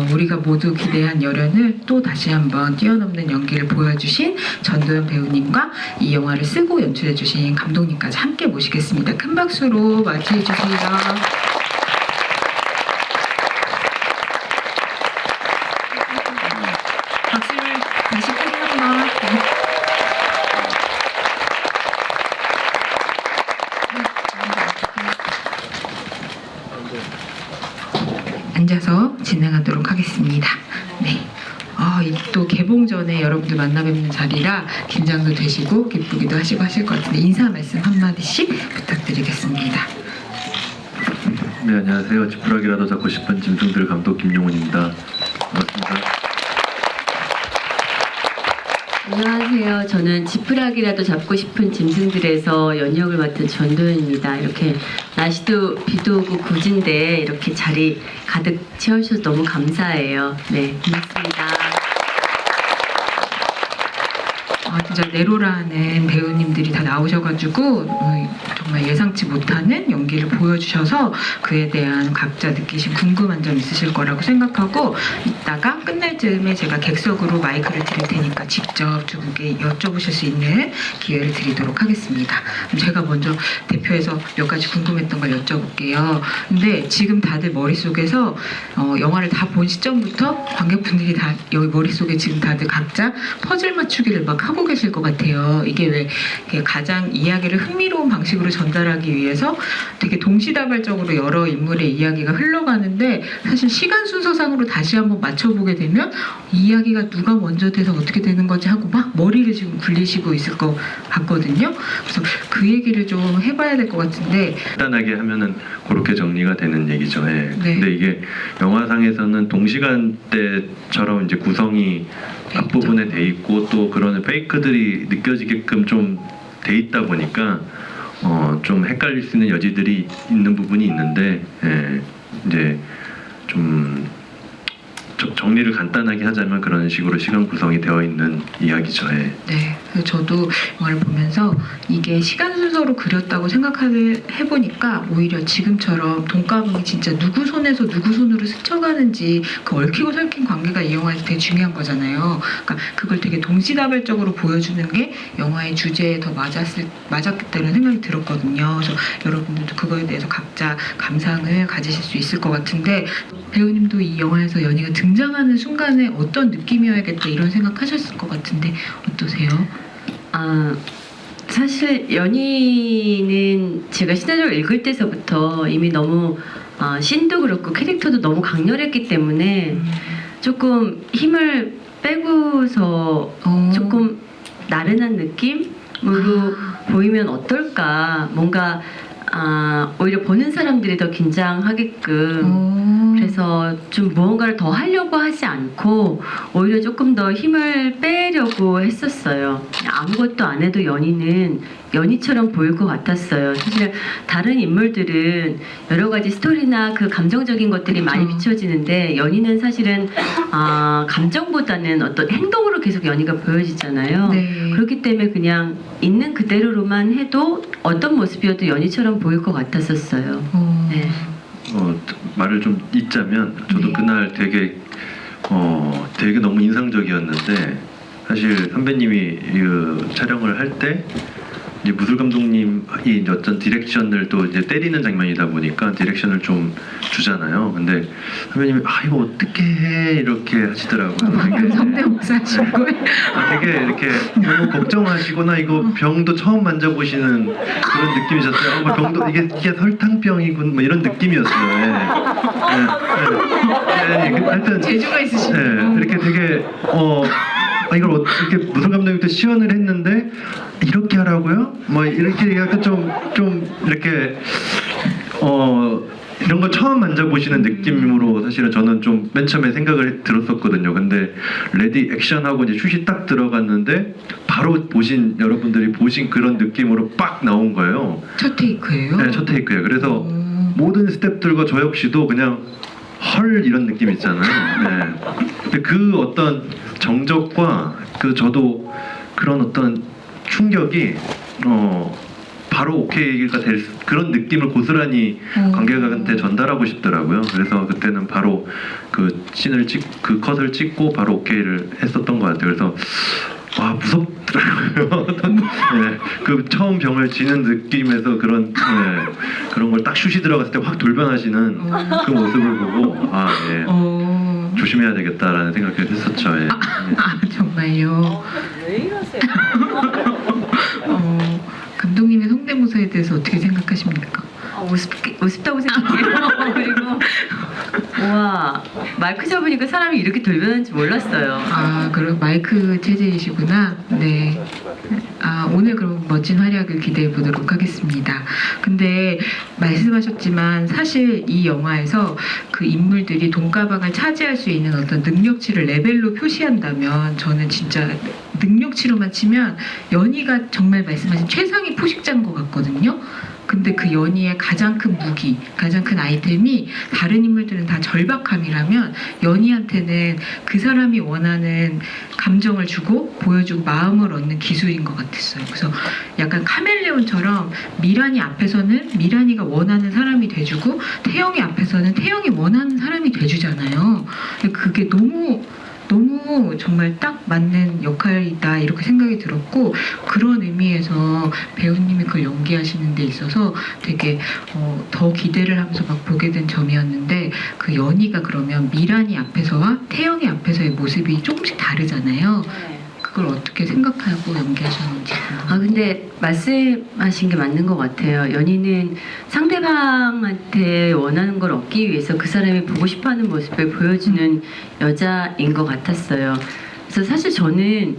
우리가 모두 기대한 열연을 또 다시 한번 뛰어넘는 연기를 보여주신 전도연 배우님과 이 영화를 쓰고 연출해주신 감독님까지 함께 모시겠습니다. 큰 박수로 맞이해주세요. 박수를 다시 크게 한번. 앉아서 진행하도록 하겠습니다. 네. 이 또 개봉 전에 여러분들 만나 뵙는 자리라 긴장도 되시고 기쁘기도 하시고 하실 것 같은데 인사 말씀 한마디씩 부탁드리겠습니다. 네, 안녕하세요. 지푸라기라도 잡고 싶은 짐승들 감독 김용훈입니다. 반갑습니다. 안녕하세요. 저는 지푸라기라도 잡고 싶은 짐승들에서 연역을 맡은 전도연입니다. 이렇게 날씨도 비도 오고 굿인데 이렇게 자리 가득 채워주셔서 너무 감사해요. 네, 고맙습니다. 진짜 네로라는 배우님들이 다 나오셔가지고 정말 예상치 못하는 연기를 보여주셔서 그에 대한 각자 느끼신 궁금한 점 있으실 거라고 생각하고 이따가 끝날 즈음에 제가 객석으로 마이크를 드릴 테니까 직접 두 분께 여쭤보실 수 있는 기회를 드리도록 하겠습니다. 제가 먼저 대표해서 몇 가지 궁금했던 걸 여쭤볼게요. 근데 지금 다들 머릿속에서 영화를 다 본 시점부터 관객분들이 다 여기 머릿속에 지금 다들 각자 퍼즐 맞추기를 막 하고 계실 것 같아요. 이게 왜 가장 이야기를 흥미로운 방식으로 전달하기 위해서 되게 동시다발적으로 여러 인물의 이야기가 흘러가는데 사실 시간 순서상으로 다시 한번 맞춰보게 되면 이 이야기가 누가 먼저 돼서 어떻게 되는 거지 하고 막 머리를 지금 굴리시고 있을 것 같거든요. 그래서 그 얘기를 좀 해봐야 될 것 같은데 간단하게 하면은 그렇게 정리가 되는 얘기죠. 예. 네. 근데 이게 영화상에서는 동시간대처럼 이제 구성이 앞부분에 돼 있고 또 그런 페이크들이 느껴지게끔 좀 돼 있다 보니까 좀 헷갈릴 수 있는 여지들이 있는 부분이 있는데 이제 좀 정리를 간단하게 하자면 그런 식으로 시간 구성이 되어 있는 이야기죠. 네, 그래서 저도 영화를 보면서 이게 시간 순서로 그렸다고 생각을 해보니까 오히려 지금처럼 돈가방이 진짜 누구 손에서 누구 손으로 스쳐가는지 그 얽히고 설킨 관계가 이 영화에서 되게 중요한 거잖아요. 그러니까 그걸 되게 동시다발적으로 보여주는 게 영화의 주제에 더 맞았겠다는 생각이 들었거든요. 그래서 여러분들도 그거에 대해서 각자 감상을 가지실 수 있을 것 같은데 배우님도 이 영화에서 연희가 등장하는 순간에 어떤 느낌이어야겠다 이런 생각하셨을 것 같은데 어떠세요? 사실 연희는 제가 시나리오를 읽을 때서부터 이미 너무 씬도 그렇고 캐릭터도 너무 강렬했기 때문에 조금 힘을 빼고서 조금 나른한 느낌으로 보이면 어떨까. 뭔가 오히려 보는 사람들이 더 긴장하게끔 그래서 좀 무언가를 더 하려고 하지 않고 오히려 조금 더 힘을 빼려고 했었어요. 아무것도 안 해도 연희는 연희처럼 보일 것 같았어요. 사실 다른 인물들은 여러 가지 스토리나 그 감정적인 것들이 많이 비춰지는데 연희는 사실은 감정보다는 어떤 행동으로 계속 연희가 보여지잖아요. 네. 그렇기 때문에 그냥 있는 그대로로만 해도 어떤 모습이어도 연희처럼 보일 것 같았었어요. 네. 말을 좀 잇자면 저도 네. 그날 되게 너무 인상적이었는데 사실 선배님이 그 촬영을 할 때 이제 무술 감독님이 이제 어떤 디렉션을 또 이제 때리는 장면이다 보니까 디렉션을 좀 주잖아요. 근데 선배님이 이거 어떻게 해 이렇게 하시더라고요. 성대모사 하신 거예요? 되게 이렇게 너무 걱정하시거나 이거 병도 처음 만져보시는 그런 느낌이셨어요. 병도 이게 설탕병이군 뭐 이런 느낌이었어요. 하여튼 재주가 있으시네요. 이렇게 되게 이걸 이렇게 무술 감독님도 시연을 했는데 이렇게 하라고요? 뭐 이렇게 약간 좀 이렇게 이런 거 처음 만져보시는 느낌으로 사실은 저는 좀 맨 처음에 생각을 들었었거든요. 근데 레디 액션하고 이제 슛이 딱 들어갔는데 바로 여러분들이 보신 그런 느낌으로 빡 나온 거예요. 첫 테이크예요? 네, 첫 테이크예요. 그래서 모든 스태프들과 저 역시도 그냥 헐 이런 느낌 있잖아요. 네. 근데 그 어떤 정적과 저도 그런 어떤 충격이 바로 오케이가 될 그런 느낌을 고스란히 관객한테 전달하고 싶더라고요. 그래서 그때는 바로 그 씬을 그 컷을 찍고 바로 오케이를 했었던 것 같아요. 그래서 와 무섭더라고요. 네, 그 처음 병을 지는 느낌에서 그런 그런 걸 딱 슛이 들어갔을 때 확 돌변하시는 그 모습을 보고 조심해야 되겠다라는 생각을 했었죠. 예. 정말요. 왜 이러세요? 감독님의 성대모사에 대해서 어떻게 생각하십니까? 우습다고 생각해요. 그리고 와 마이크 잡으니까 사람이 이렇게 돌변하는지 몰랐어요. 그럼 마이크 체제이시구나. 네. 오늘 그럼 멋진 활약을 기대해 보도록 하겠습니다. 근데 말씀하셨지만 사실 이 영화에서 그 인물들이 돈가방을 차지할 수 있는 어떤 능력치를 레벨로 표시한다면 저는 진짜 능력치로만 치면 연희가 정말 말씀하신 최상위 포식자인 것 같거든요. 근데 그 연희의 가장 큰 무기, 가장 큰 아이템이 다른 인물들은 다 절박함이라면 연희한테는 그 사람이 원하는 감정을 주고 보여주고 마음을 얻는 기술인 것 같았어요. 그래서 약간 카멜레온처럼 미란이 앞에서는 미란이가 원하는 사람이 돼주고 태영이 앞에서는 태영이 원하는 사람이 돼주잖아요. 근데 그게 너무 정말 딱 맞는 역할이다 이렇게 생각이 들었고 그런 의미에서 배우님이 그걸 연기하시는 데 있어서 되게 더 기대를 하면서 막 보게 된 점이었는데 그 연희가 그러면 미란이 앞에서와 태영이 앞에서의 모습이 조금씩 다르잖아요. 그걸 어떻게 생각하고 연기하셨는지. 근데 말씀하신 게 맞는 것 같아요. 연희는 상대방한테 원하는 걸 얻기 위해서 그 사람이 보고 싶어하는 모습을 보여주는 여자인 것 같았어요. 그래서 사실 저는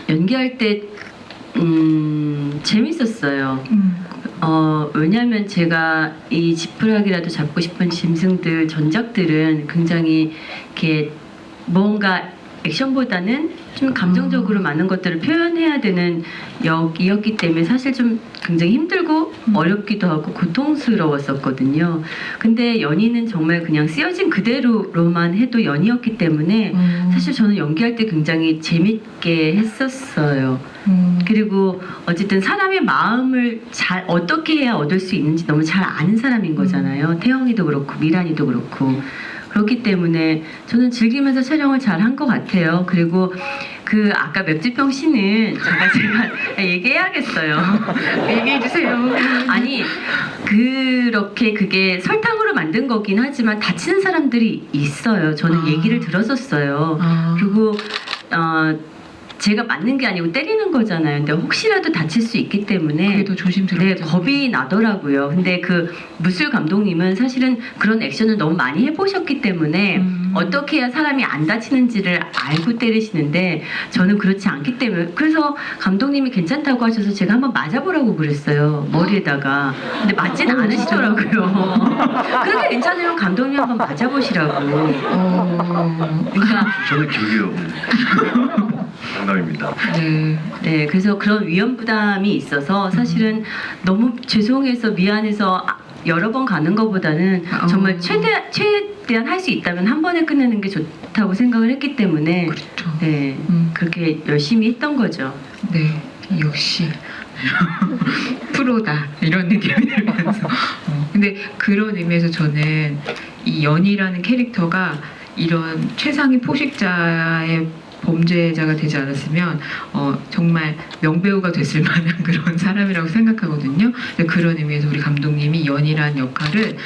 연기할 때 재밌었어요. 왜냐하면 제가 이 지푸라기라도 잡고 싶은 짐승들 전작들은 굉장히 이렇게 뭔가 액션보다는 좀 감정적으로 많은 것들을 표현해야 되는 역이었기 때문에 사실 좀 굉장히 힘들고 어렵기도 하고 고통스러웠었거든요. 근데 연희는 정말 그냥 쓰여진 그대로로만 해도 연희였기 때문에 사실 저는 연기할 때 굉장히 재밌게 했었어요. 그리고 어쨌든 사람의 마음을 잘 어떻게 해야 얻을 수 있는지 너무 잘 아는 사람인 거잖아요. 태영이도 그렇고 미란이도 그렇고. 그렇기 때문에 저는 즐기면서 촬영을 잘 한 것 같아요. 그리고 그 아까 맵지평 씨는 제가 얘기해야겠어요. 얘기해 주세요. 아니 그렇게 그게 설탕으로 만든 거긴 하지만 다치는 사람들이 있어요. 저는 얘기를 들었었어요. 그리고 제가 맞는 게 아니고 때리는 거잖아요. 근데 혹시라도 다칠 수 있기 때문에 그래도 조심스럽게. 네, 겁이 나더라고요. 근데 그 무술 감독님은 사실은 그런 액션을 너무 많이 해보셨기 때문에 어떻게 해야 사람이 안 다치는지를 알고 때리시는데 저는 그렇지 않기 때문에 그래서 감독님이 괜찮다고 하셔서 제가 한번 맞아보라고 그랬어요. 머리에다가. 근데 맞진 않으시더라고요. 그렇게 괜찮으면 감독님 한번 맞아보시라고. 그러니까 저는 기억이 없는 장담입니다. 네, 그래서 그런 위험 부담이 있어서 사실은 너무 죄송해서 미안해서 여러 번 가는 것보다는 정말 최대한 할 수 있다면 한 번에 끝내는 게 좋다고 생각을 했기 때문에 그렇죠. 네, 그렇게 열심히 했던 거죠. 네, 역시 프로다 이런 느낌이 들면서 근데 그런 의미에서 저는 이 연희라는 캐릭터가 이런 최상위 포식자의 범죄자가 되지 않았으면 정말 명배우가 됐을 만한 그런 사람이라고 생각하거든요. 그런 의미에서 우리 감독님이 연희라는 역할을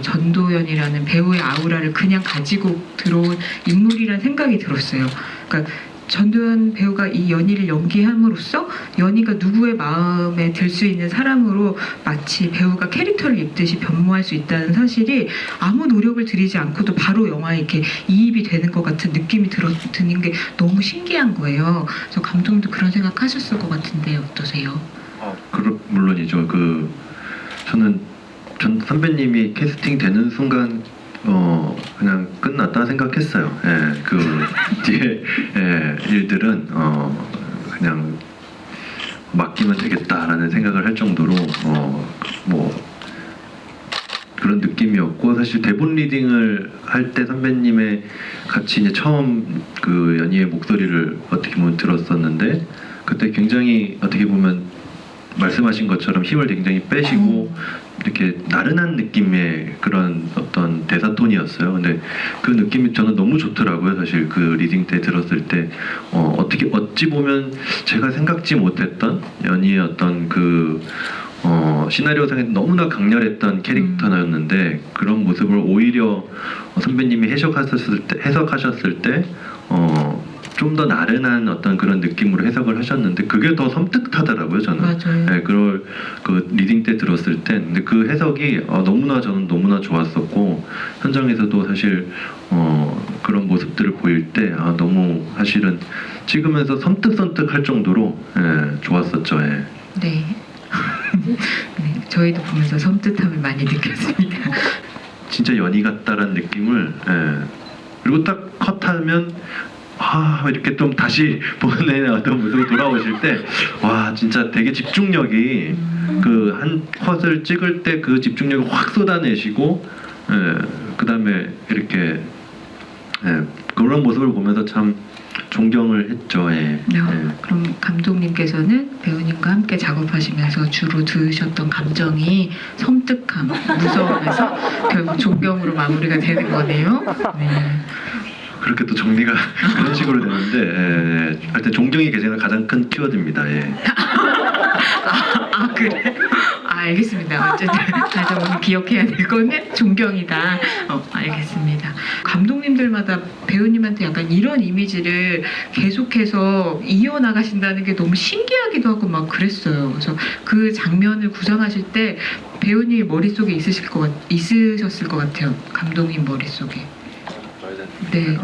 전도연이라는 배우의 아우라를 그냥 가지고 들어온 인물이라는 생각이 들었어요. 그러니까 전도연 배우가 이 연희를 연기함으로써 연희가 누구의 마음에 들 수 있는 사람으로 마치 배우가 캐릭터를 입듯이 변모할 수 있다는 사실이 아무 노력을 들이지 않고도 바로 영화에 이렇게 이입이 되는 것 같은 느낌이 드는 게 너무 신기한 거예요. 그래서 감독님도 그런 생각하셨을 것 같은데 어떠세요? 물론이죠. 저는 전 선배님이 캐스팅 되는 순간 그냥 끝났다 생각했어요. 그 뒤에 일들은 그냥 맡기면 되겠다라는 생각을 할 정도로 뭐 그런 느낌이었고 사실 대본 리딩을 할 때 선배님의 같이 이제 처음 그 연희의 목소리를 어떻게 보면 들었었는데 그때 굉장히 어떻게 보면 말씀하신 것처럼 힘을 굉장히 빼시고 이렇게 나른한 느낌의 그런 어떤 대사 톤이었어요. 근데 그 느낌이 저는 너무 좋더라고요. 사실 그 리딩 때 들었을 때 어떻게 어찌 보면 제가 생각지 못했던 연희의 어떤 그 시나리오상에 너무나 강렬했던 캐릭터였는데 그런 모습을 오히려 선배님이 해석하셨을 때 좀 더 나른한 어떤 그런 느낌으로 해석을 하셨는데 그게 더 섬뜩하더라고요. 저는. 맞아요. 네, 그걸 그 리딩 때 들었을 때 근데 그 해석이 저는 너무나 좋았었고 현장에서도 사실 그런 모습들을 보일 때 너무 사실은 찍으면서 섬뜩할 정도로 좋았었죠. 예. 네. 네, 저희도 보면서 섬뜩함을 많이 느꼈습니다. 진짜 연희 같다라는 느낌을 그리고 딱 컷하면 이렇게 좀 다시 보는 어떤 모습이 돌아오실 때 와 진짜 되게 집중력이 그 한 컷을 찍을 때 그 집중력을 확 쏟아내시고 그 다음에 이렇게 그런 모습을 보면서 참 존경을 했죠. 예. 그럼 감독님께서는 배우님과 함께 작업하시면서 주로 들으셨던 감정이 섬뜩함, 무서움에서 결국 존경으로 마무리가 되는 거네요. 네. 그렇게 또 정리가 그런 식으로 되는데 하여튼 존경이 가장 큰 키워드입니다. 예. 그래? 알겠습니다. 어쨌든 다시 한번 기억해야 될 거는 존경이다. 알겠습니다. 감독님들마다 배우님한테 약간 이런 이미지를 계속해서 이어나가신다는 게 너무 신기하기도 하고 막 그랬어요. 그래서 그 장면을 구상하실 때 배우님이 머릿속에 있으셨을 것 같아요. 감독님 머릿속에. 네.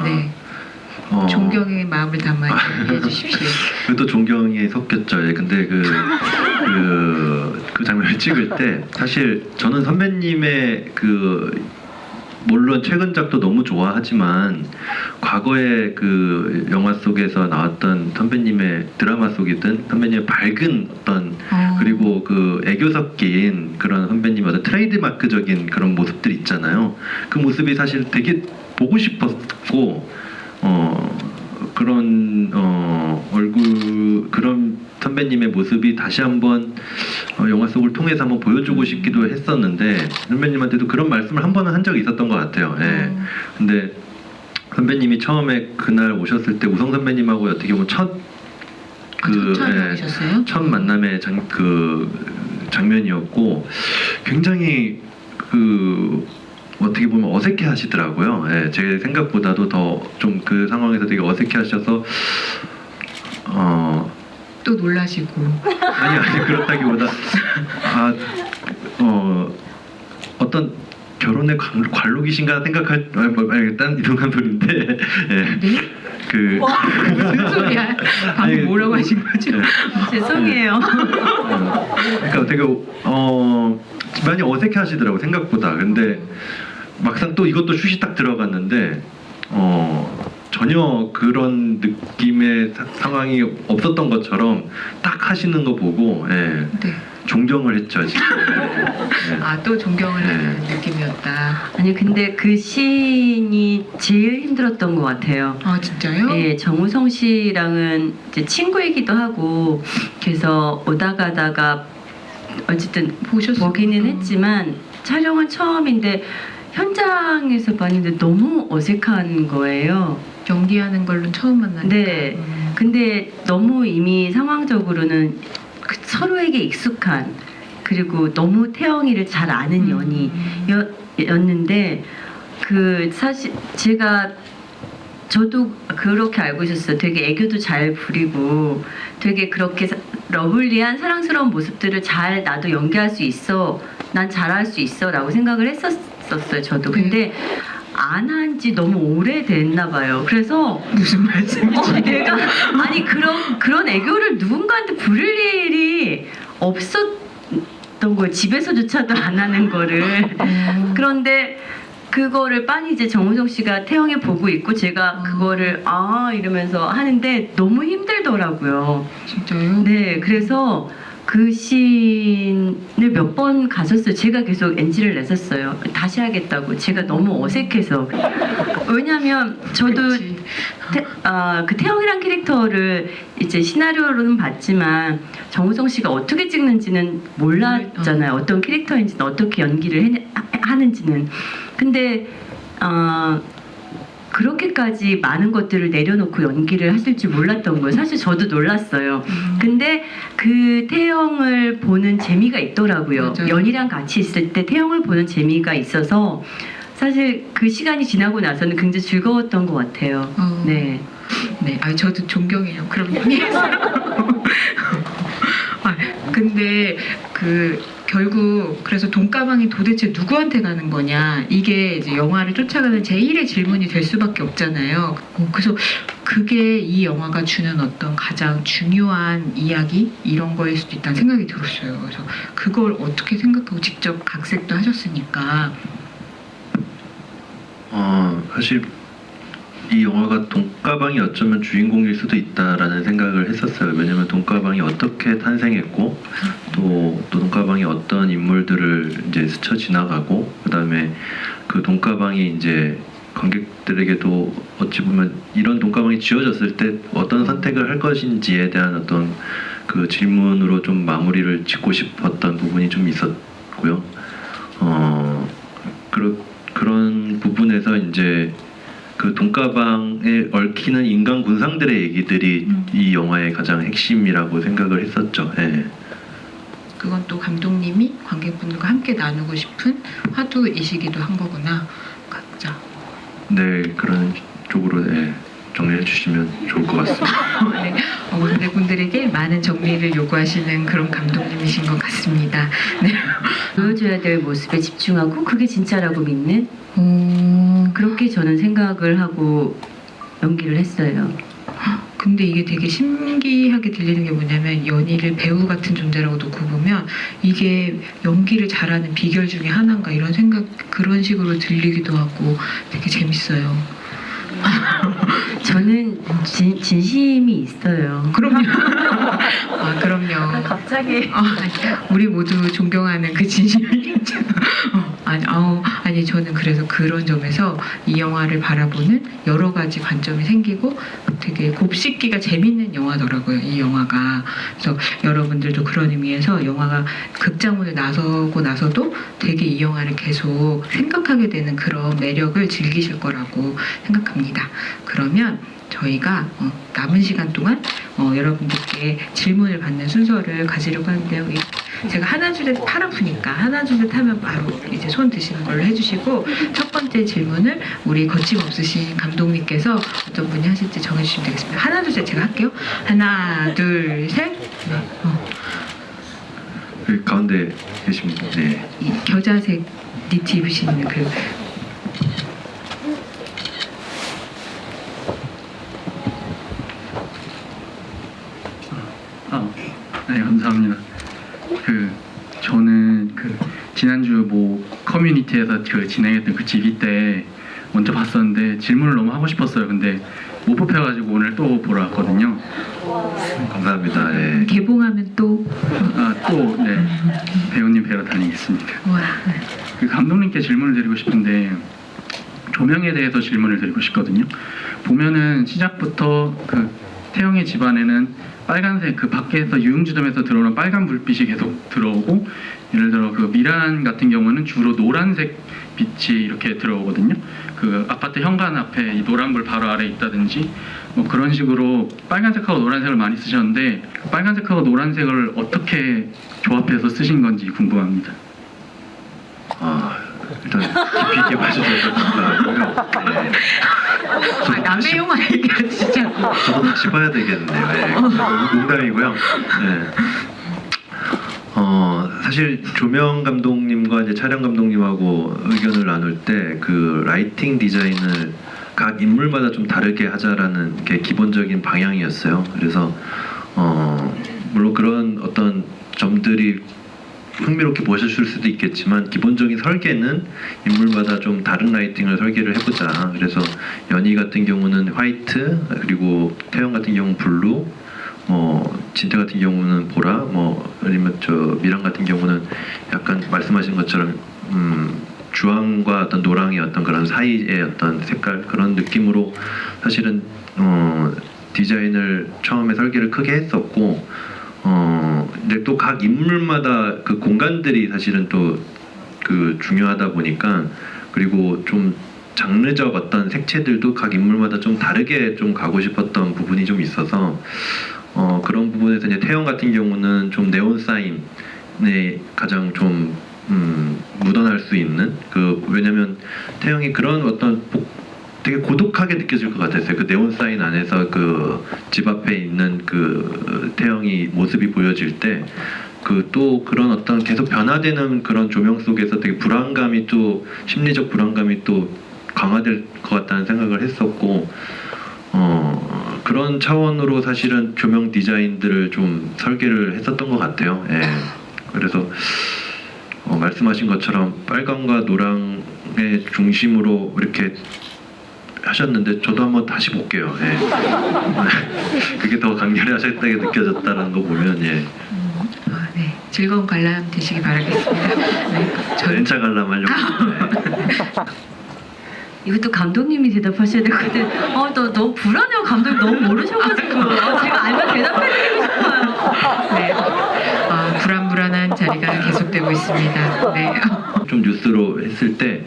존경의 마음을 담아 얘기해 주십시오. 그것도 존경이 섞였죠. 예. 근데 그 장면을 찍을 때 사실 저는 선배님의 물론 최근작도 너무 좋아하지만 과거의 그 영화 속에서 나왔던 선배님의 드라마 속이든 선배님의 밝은 어떤 그리고 그 애교 섞인 그런 선배님의 어떤 트레이드마크적인 그런 모습들 있잖아요. 그 모습이 사실 되게 보고 싶었고 그런 얼굴 그런 선배님의 모습이 다시 한번 영화 속을 통해서 한번 보여주고 싶기도 했었는데 선배님한테도 그런 말씀을 한 번은 한 적이 있었던 것 같아요. 예. 근데 선배님이 처음에 그날 오셨을 때 우성 선배님하고 어떻게 보면 첫 만남의 장면이었고 굉장히 어떻게 보면 어색해 하시더라고요. 예, 제 생각보다도 더 좀 그 상황에서 되게 어색해 하셔서 또 놀라시고 아니 그렇다기보다 어떤 결혼의 관록이신가 생각할 일단 이런 소리인데 예. 네? 무슨 소리야? 방금 뭐라고 하신 거죠? 죄송해요. 그러니까 되게 많이 어색해 하시더라고 생각보다. 근데 막상 또 이것도 슛이 딱 들어갔는데 전혀 그런 느낌의 상황이 없었던 것처럼 딱 하시는 거 보고 네. 존경을 했죠. 진짜. 또 존경을 하는 느낌이었다. 아니 근데 그 씬이 제일 힘들었던 것 같아요. 진짜요? 네, 정우성 씨랑은 이제 친구이기도 하고 그래서 오다 가다가 어쨌든 보기는 했지만 촬영은 처음인데 현장에서 봤는데 너무 어색한 거예요. 연기하는 걸로는 처음 만나니까. 네. 근데 너무 이미 상황적으로는 서로에게 익숙한 그리고 너무 태영이를 잘 아는 연이였는데 사실 저도 그렇게 알고 있었어요. 되게 애교도 잘 부리고 되게 그렇게 러블리한 사랑스러운 모습들을 잘 나도 연기할 수 있어. 난 잘할 수 있어 라고 생각을 했었어요. 저도. 근데 안 한 지 너무 오래됐나 봐요. 그래서 무슨 말씀이지? 내가 그런 애교를 누군가한테 부릴 일이 없었던 거예요. 집에서조차도 안 하는 거를. 그런데 그거를 빤히 이제 정우성 씨가 태영이 보고 있고 제가 그거를 이러면서 하는데 너무 힘들더라고요. 진짜요? 네, 그래서 그 씬을 몇 번 갔었어요. 제가 계속 NG를 냈었어요. 다시 하겠다고. 제가 너무 어색해서. 왜냐면 저도 그렇지. 그 태영이란 캐릭터를 이제 시나리오로는 봤지만 정우성 씨가 어떻게 찍는지는 몰랐잖아요. 어떤 캐릭터인지는 어떻게 연기를 하는지는. 근데 그렇게까지 많은 것들을 내려놓고 연기를 하실 줄 몰랐던 거예요. 사실 저도 놀랐어요. 근데 그 태영을 보는 재미가 있더라고요. 맞아요. 연희랑 같이 있을 때 태영을 보는 재미가 있어서 사실 그 시간이 지나고 나서는 굉장히 즐거웠던 것 같아요. 네. 네, 저도 존경해요. 그럼 연예인으로. 근데 결국 그래서 돈가방이 도대체 누구한테 가는 거냐 이게 이제 영화를 쫓아가는 제1의 질문이 될 수밖에 없잖아요. 그래서 그게 이 영화가 주는 어떤 가장 중요한 이야기 이런 거일 수도 있다는 생각이 들었어요. 그래서 그걸 어떻게 생각하고 직접 각색도 하셨으니까. 사실 이 영화가 돈가방이 어쩌면 주인공일 수도 있다라는 생각을 했었어요. 왜냐면 돈가방이 어떻게 탄생했고 또 돈가방이 어떤 인물들을 이제 스쳐 지나가고 그다음에 그 돈가방이 이제 관객들에게도 어찌 보면 이런 돈가방이 지어졌을 때 어떤 선택을 할 것인지에 대한 어떤 그 질문으로 좀 마무리를 짓고 싶었던 부분이 좀 있었고요. 그런 부분에서 이제 그 돈가방에 얽히는 인간 군상들의 얘기들이 이 영화의 가장 핵심이라고 생각을 했었죠. 예. 그건 또 감독님이 관객분들과 함께 나누고 싶은 화두이시기도 한 거구나. 각자. 네, 그런 쪽으로 정리해 주시면 좋을 것 같습니다. 네, 관객분들에게 많은 정리를 요구하시는 그런 감독님이신 것 같습니다. 네. 보여줘야 될 모습에 집중하고 그게 진짜라고 믿는 그렇게 저는 생각을 하고 연기를 했어요. 근데 이게 되게 신기하게 들리는 게 뭐냐면 연희를 배우 같은 존재라고 놓고 보면 이게 연기를 잘하는 비결 중에 하나인가 이런 생각 그런 식으로 들리기도 하고 되게 재밌어요. 저는 진심이 있어요. 그럼요. 그럼요. 갑자기 우리 모두 존경하는 그 진심이 아니 저는 그래서 그런 점에서 이 영화를 바라보는 여러 가지 관점이 생기고 되게 곱씹기가 재밌는 영화더라고요. 이 영화가. 그래서 여러분들도 그런 의미에서 영화가 극장문을 나서고 나서도 되게 이 영화를 계속 생각하게 되는 그런 매력을 즐기실 거라고 생각합니다. 그러면 저희가 남은 시간 동안 여러분들께 질문을 받는 순서를 가지려고 하는데요. 제가 하나 둘 셋 팔 아프니까 하나 둘 셋 하면 바로 이제 손 드시는 걸로 해주시고 첫 번째 질문을 우리 거침없으신 감독님께서 어떤 분이 하실지 정해주시면 되겠습니다. 하나 둘 셋 제가 할게요. 하나 둘 셋. 네. 그 가운데 계신 분, 네. 이 겨자색 니트 입으시는 그 네, 감사합니다. 저는 지난주 커뮤니티에서 진행했던 그 집이 때 먼저 봤었는데 질문을 너무 하고 싶었어요. 근데 못 뽑혀가지고 오늘 또 보러 왔거든요. 감사합니다. 예. 개봉하면 또 네, 배우님 뵈러 다니겠습니다. 와. 감독님께 질문을 드리고 싶은데 조명에 대해서 질문을 드리고 싶거든요. 보면은 시작부터 태영의 집안에는 빨간색 밖에서 유흥주점에서 들어오는 빨간 불빛이 계속 들어오고 예를 들어 미란 같은 경우는 주로 노란색 빛이 이렇게 들어오거든요. 아파트 현관 앞에 이 노란불 바로 아래 있다든지 그런 식으로 빨간색하고 노란색을 많이 쓰셨는데 빨간색하고 노란색을 어떻게 조합해서 쓰신 건지 궁금합니다. 일단 깊이 있게 봐주셔서 감사하고요. 네. 남의 영화 얘기하시지 않고 저도 다시 봐야 되겠네요. 네. 농담이고요. 네. 사실 조명 감독님과 이제 촬영 감독님하고 의견을 나눌 때 라이팅 디자인을 각 인물마다 좀 다르게 하자라는 게 기본적인 방향이었어요. 그래서 물론 그런 어떤 점들이 흥미롭게 보셨을 수도 있겠지만 기본적인 설계는 인물마다 좀 다른 라이팅을 설계를 해보자. 그래서 연희 같은 경우는 화이트, 그리고 태영 같은 경우는 블루, 진태 같은 경우는 보라, 아니면 저 미랑 같은 경우는 약간 말씀하신 것처럼 주황과 어떤 노랑의 어떤 그런 사이의 어떤 색깔 그런 느낌으로 사실은 디자인을 처음에 설계를 크게 했었고 근데 또 각 인물마다 그 공간들이 사실은 또 그 중요하다 보니까 그리고 좀 장르적 어떤 색채들도 각 인물마다 좀 다르게 좀 가고 싶었던 부분이 좀 있어서 그런 부분에서 이제 태영 같은 경우는 좀 네온 사인에 가장 좀 묻어날 수 있는 왜냐면 태영이 그런 어떤 되게 고독하게 느껴질 것 같았어요. 그 네온 사인 안에서 그 집 앞에 있는 그 태영이 모습이 보여질 때 또 그런 어떤 계속 변화되는 그런 조명 속에서 되게 불안감이 또 심리적 불안감이 또 강화될 것 같다는 생각을 했었고 그런 차원으로 사실은 조명 디자인들을 좀 설계를 했었던 것 같아요. 예. 그래서 말씀하신 것처럼 빨강과 노랑의 중심으로 이렇게 하셨는데 저도 한번 다시 볼게요. 예. 그게 더 강렬히 하셨다게 느껴졌다는 거 보면 예. 네, 즐거운 관람 되시기 바라겠습니다. 네, 연차 관람하려고. 이것도 감독님이 대답하셔야 되거든. 너무 불안해요. 감독님 너무 모르셔가지고 제가 알면 대답해드리고 싶어요. 네, 불안불안한 자리가 계속되고 있습니다. 네. 좀 뉴스로 했을 때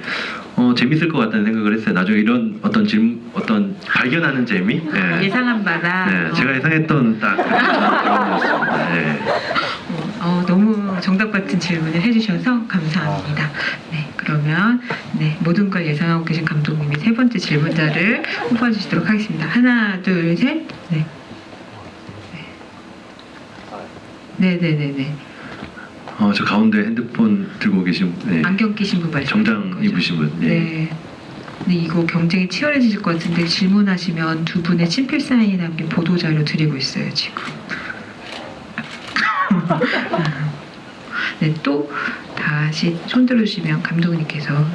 재밌을 것 같다는 생각을 했어요. 나중에 이런 어떤 발견하는 재미? 예. 예상한 바다. 네, 제가 예상했던 딱 그런 네. 너무 정답 같은 질문을 해주셔서 감사합니다. 네, 그러면 모든 걸 예상하고 계신 감독님이 세 번째 질문자를 뽑아주시도록 하겠습니다. 하나, 둘, 셋. 네. 네. 저 가운데 핸드폰 들고 계신 네. 안경 끼신 분 말씀. 정장 입으신 분. 네. 네. 근데 이거 경쟁이 치열해지실 것 같은데 질문하시면 두 분의 친필 사인이 담긴 보도 자료 드리고 있어요 지금. 네, 또 다시 손 들어주시면 감독님께서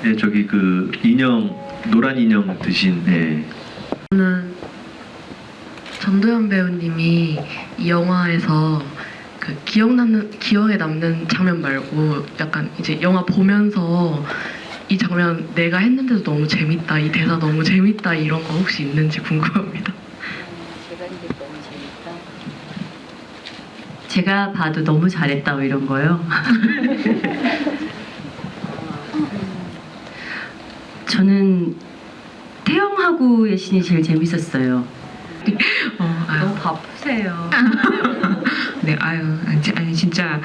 네, 저기 그 인형 노란 인형 드신 네. 저는 전도연 배우님이 이 영화에서 그 기억에 남는 장면 말고 약간 이제 영화 보면서 이 장면 내가 했는데도 너무 재밌다, 이 대사 너무 재밌다 이런 거 혹시 있는지 궁금합니다. 제가 봐도 너무 잘했다 뭐 이런 거요. 저는 태영하고의 신이 제일 재밌었어요. 너무 바쁘세요. 네, 아니 진짜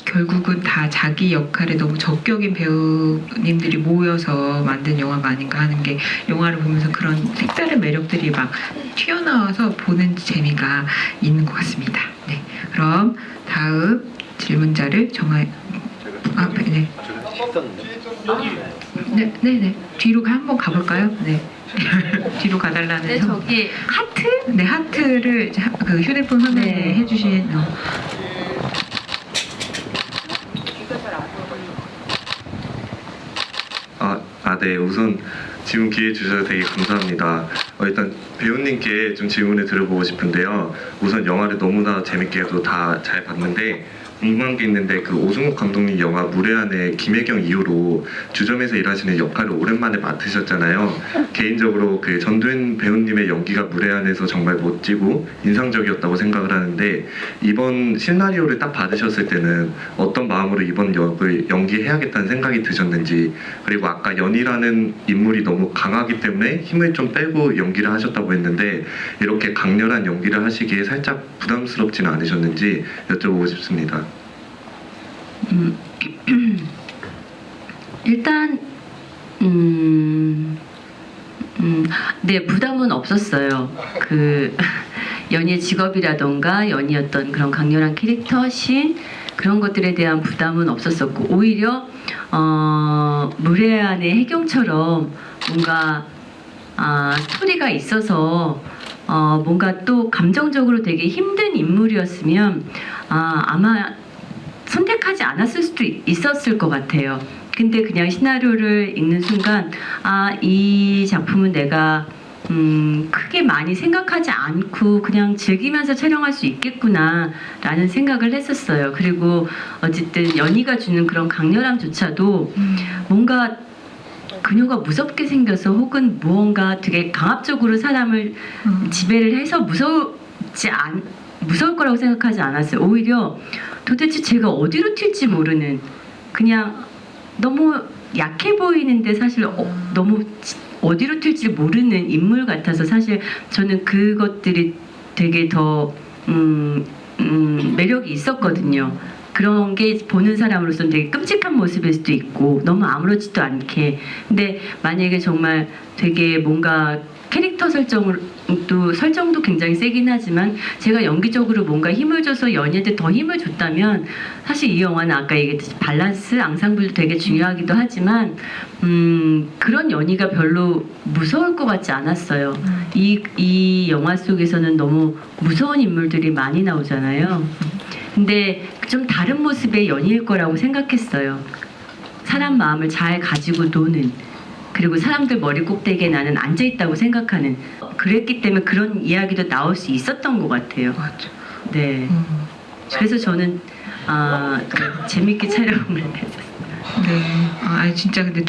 결국은 다 자기 역할에 너무 적격인 배우님들이 모여서 만든 영화가 아닌가 하는 게 영화를 보면서 그런 색다른 매력들이 막 튀어나와서 보는 재미가 있는 것 같습니다. 네, 그럼 다음 질문자를 네. 뒤로 한번 가볼까요? 네. 뒤로 가달라는 저기 하트? 네, 하트를 그 휴대폰 화면에 네. 해주신 네. 우선 질문 기회 주셔서 되게 감사합니다. 일단 배우님께 좀 질문을 드려보고 싶은데요. 우선 영화를 너무나 재밌게도 다 잘 봤는데 궁금한 게 있는데 그 오승욱 감독님 영화 무례한의 김혜경 이후로 주점에서 일하시는 역할을 오랜만에 맡으셨잖아요. 개인적으로 그 전도연 배우님의 연기가 무례한에서 정말 멋지고 인상적이었다고 생각을 하는데 이번 시나리오를 딱 받으셨을 때는 어떤 마음으로 이번 역을 연기해야겠다는 생각이 드셨는지, 그리고 아까 연희라는 인물이 너무 강하기 때문에 힘을 좀 빼고 연기를 하셨다고 했는데 이렇게 강렬한 연기를 하시기에 살짝 부담스럽지는 않으셨는지 여쭤보고 싶습니다. 일단 네, 부담은 없었어요. 그 연희의 직업이라던가 연희 어떤 그런 강렬한 캐릭터, 신 그런 것들에 대한 부담은 없었었고, 오히려 무례한의 혜경처럼 뭔가 스토리가 있어서 뭔가 또 감정적으로 되게 힘든 인물이었으면 아마 선택하지 않았을 수도 있었을 것 같아요. 근데 그냥 시나리오를 읽는 순간 이 작품은 내가 크게 많이 생각하지 않고 그냥 즐기면서 촬영할 수 있겠구나라는 생각을 했었어요. 그리고 어쨌든 연희가 주는 그런 강렬함조차도 뭔가 그녀가 무섭게 생겨서 혹은 무언가 되게 강압적으로 사람을 지배를 해서 무서울 거라고 생각하지 않았어요. 오히려 도대체 제가 어디로 튈지 모르는, 그냥 너무 약해 보이는데 사실 너무 어디로 튈지 모르는 인물 같아서 사실 저는 그것들이 되게 더 매력이 있었거든요. 그런 게 보는 사람으로서는 되게 끔찍한 모습일 수도 있고 너무 아무렇지도 않게, 근데 만약에 정말 되게 뭔가 캐릭터 설정도 굉장히 세긴 하지만 제가 연기적으로 뭔가 힘을 줘서 연희한테 더 힘을 줬다면 사실 이 영화는 아까 얘기했듯이 밸런스, 앙상블도 되게 중요하기도 하지만 그런 연희가 별로 무서울 것 같지 않았어요. 이 영화 속에서는 너무 무서운 인물들이 많이 나오잖아요. 근데 좀 다른 모습의 연희일 거라고 생각했어요. 사람 마음을 잘 가지고 노는, 그리고 사람들 머리 꼭대기에 나는 앉아있다고 생각하는, 그랬기 때문에 그런 이야기도 나올 수 있었던 것 같아요. 맞죠. 네. 그래서 저는 재밌게 촬영을 했었어요. 네. 진짜 근데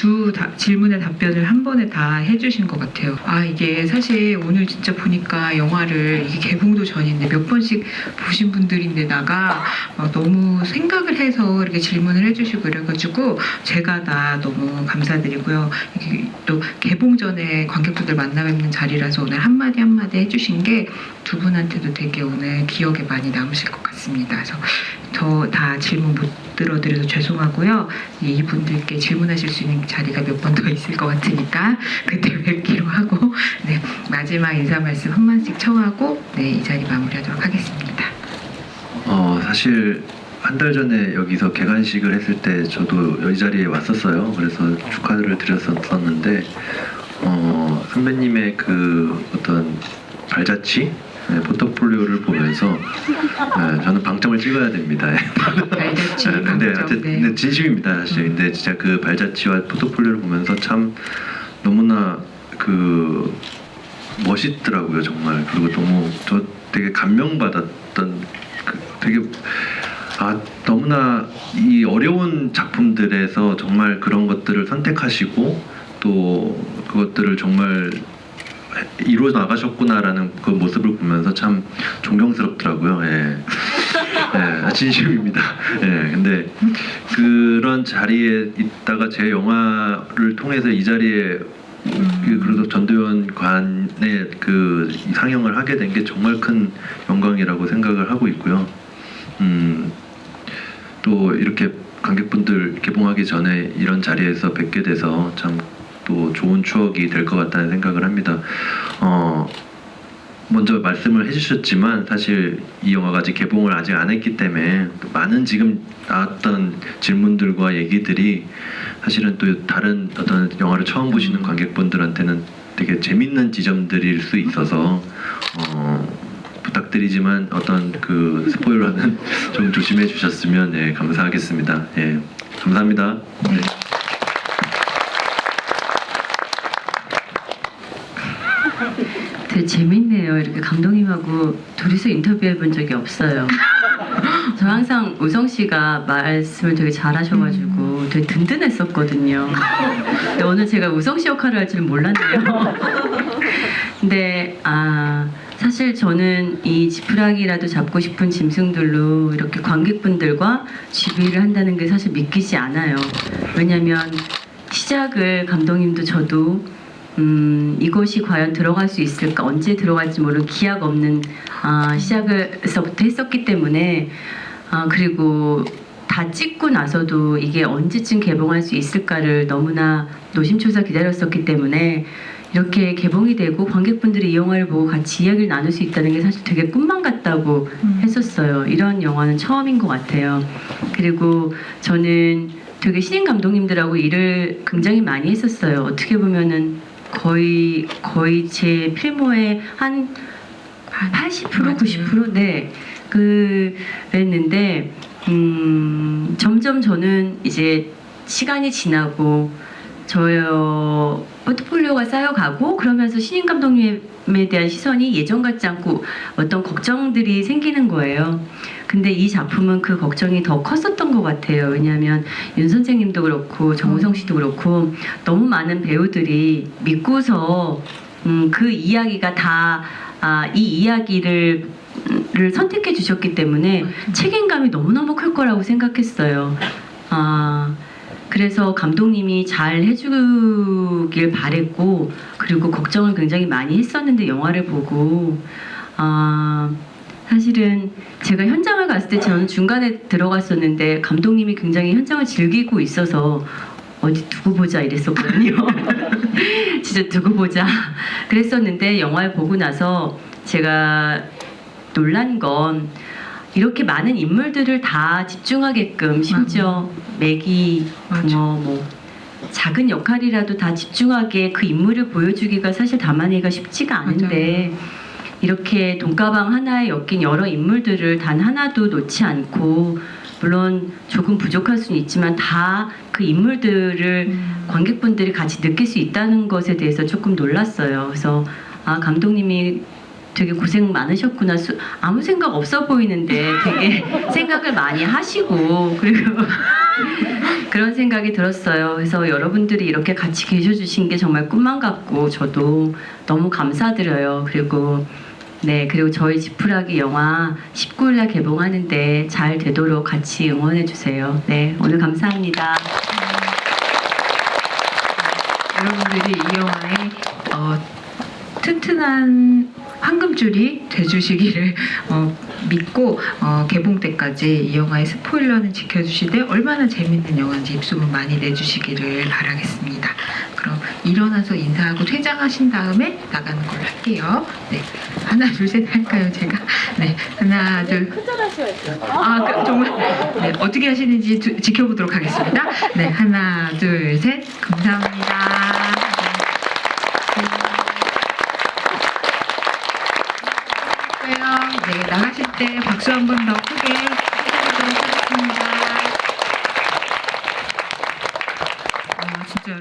질문의 답변을 한 번에 다 해주신 것 같아요. 이게 사실 오늘 진짜 보니까 영화를 이게 개봉도 전인데 몇 번씩 보신 분들인데다가 너무 생각을 해서 이렇게 질문을 해주시고 그래가지고 제가 다 너무 감사드리고요. 이게 또 개봉 전에 관객분들 만나 뵙는 자리라서 오늘 한마디 한마디 해주신 게 두 분한테도 되게 오늘 기억에 많이 남으실 것 같습니다. 그래서 더 다 질문 못 들어드려서 죄송하고요. 이분들께 질문하실 수 있는 자리가 몇 번 더 있을 것 같으니까 그때 뵙기로 하고, 네, 마지막 인사 말씀 한 번씩 청하고 이 자리 마무리하도록 하겠습니다. 사실 한 달 전에 여기서 개관식을 했을 때 저도 이 자리에 왔었어요. 그래서 축하를 드렸었는데 선배님의 그 어떤 발자취, 포트폴리오를 보면서 저는 방점을 찍어야 됩니다. 발자취, 근데 방점, 네. 근데 진심입니다, 사실. 근데 진짜 그 발자취와 포트폴리오를 보면서 참 너무나 그 멋있더라고요, 정말. 그리고 너무 저 되게 감명받았던 되게 너무나 이 어려운 작품들에서 정말 그런 것들을 선택하시고 또 그것들을 정말 이루어 나가셨구나라는 그 모습을 보면서 참 존경스럽더라고요. 진심입니다. 근데 그런 자리에 있다가 제 영화를 통해서 이 자리에 그래도 전도연 관의 그 상영을 하게 된 게 정말 큰 영광이라고 생각을 하고 있고요. 또 이렇게 관객분들 개봉하기 전에 이런 자리에서 뵙게 돼서 참 또 좋은 추억이 될 것 같다는 생각을 합니다. 먼저 말씀을 해주셨지만 사실 이 영화가 아직 개봉을 아직 안 했기 때문에 많은 지금 나왔던 질문들과 얘기들이 사실은 또 다른 어떤 영화를 처음 보시는 관객분들한테는 되게 재밌는 지점들일 수 있어서 부탁드리지만 어떤 그 스포일러는 좀 조심해 주셨으면 감사하겠습니다. 감사합니다. 네. 되게 재밌네요. 이렇게 감독님하고 둘이서 인터뷰해 본 적이 없어요. 저 항상 우성 씨가 말씀을 되게 잘하셔가지고 되게 든든했었거든요. 근데 오늘 제가 우성 씨 역할을 할 줄은 몰랐네요. 근데 사실 저는 이 지푸라기라도 잡고 싶은 짐승들로 이렇게 관객분들과 GV를 한다는 게 사실 믿기지 않아요. 왜냐면 시작을 감독님도 저도 이것이 과연 들어갈 수 있을까, 언제 들어갈지 모르는 기약 없는 시작에서부터 했었기 때문에 그리고 다 찍고 나서도 이게 언제쯤 개봉할 수 있을까를 너무나 노심초사 기다렸었기 때문에 이렇게 개봉이 되고 관객분들이 이 영화를 보고 같이 이야기를 나눌 수 있다는 게 사실 되게 꿈만 같다고 했었어요. 이런 영화는 처음인 것 같아요. 그리고 저는 되게 신인 감독님들하고 일을 굉장히 많이 했었어요. 어떻게 보면은 거의 제 필모의 한 80% 90% 네, 그랬는데 점점 저는 이제 시간이 지나고 저의 포트폴리오가 쌓여가고 그러면서 신인 감독님에 대한 시선이 예전 같지 않고 어떤 걱정들이 생기는 거예요. 근데 이 작품은 그 걱정이 더 컸었던 것 같아요. 왜냐하면 윤 선생님도 그렇고 정우성 씨도 그렇고 너무 많은 배우들이 믿고서 그 이야기가 다 이 이야기를 선택해 주셨기 때문에 책임감이 너무너무 클 거라고 생각했어요. 그래서 감독님이 잘 해주길 바랬고 그리고 걱정을 굉장히 많이 했었는데 영화를 보고 사실은 제가 현장을 갔을 때 저는 중간에 들어갔었는데 감독님이 굉장히 현장을 즐기고 있어서 어디 두고 보자 이랬었거든요. 진짜 두고 보자 그랬었는데 영화를 보고 나서 제가 놀란 건 이렇게 많은 인물들을 다 집중하게끔 심지어 매기, 붕어 뭐 작은 역할이라도 다 집중하게 그 인물을 보여주기가 사실 담아내기가 쉽지가 않은데 이렇게 돈가방 하나에 엮인 여러 인물들을 단 하나도 놓지 않고 물론 조금 부족할 수는 있지만 다 그 인물들을 관객분들이 같이 느낄 수 있다는 것에 대해서 조금 놀랐어요. 그래서 감독님이 되게 고생 많으셨구나. 아무 생각 없어 보이는데 되게 생각을 많이 하시고 그리고 그런 생각이 들었어요. 그래서 여러분들이 이렇게 같이 계셔주신 게 정말 꿈만 같고 저도 너무 감사드려요. 그리고 저희 지푸라기 영화 19일날 개봉하는데 잘 되도록 같이 응원해주세요. 네, 오늘 감사합니다. 여러분들이 이 영화에 튼튼한 황금줄이 돼주시기를 믿고 개봉 때까지 이 영화의 스포일러는 지켜주시되 얼마나 재밌는 영화인지 입소문 많이 내주시기를 바라겠습니다. 그럼 일어나서 인사하고 퇴장하신 다음에 나가는 걸로 할게요. 네, 하나 둘 셋 할까요 제가? 네, 하나 둘. 정말 네, 어떻게 하시는지 지켜보도록 하겠습니다. 네, 하나 둘 셋 감사합니다.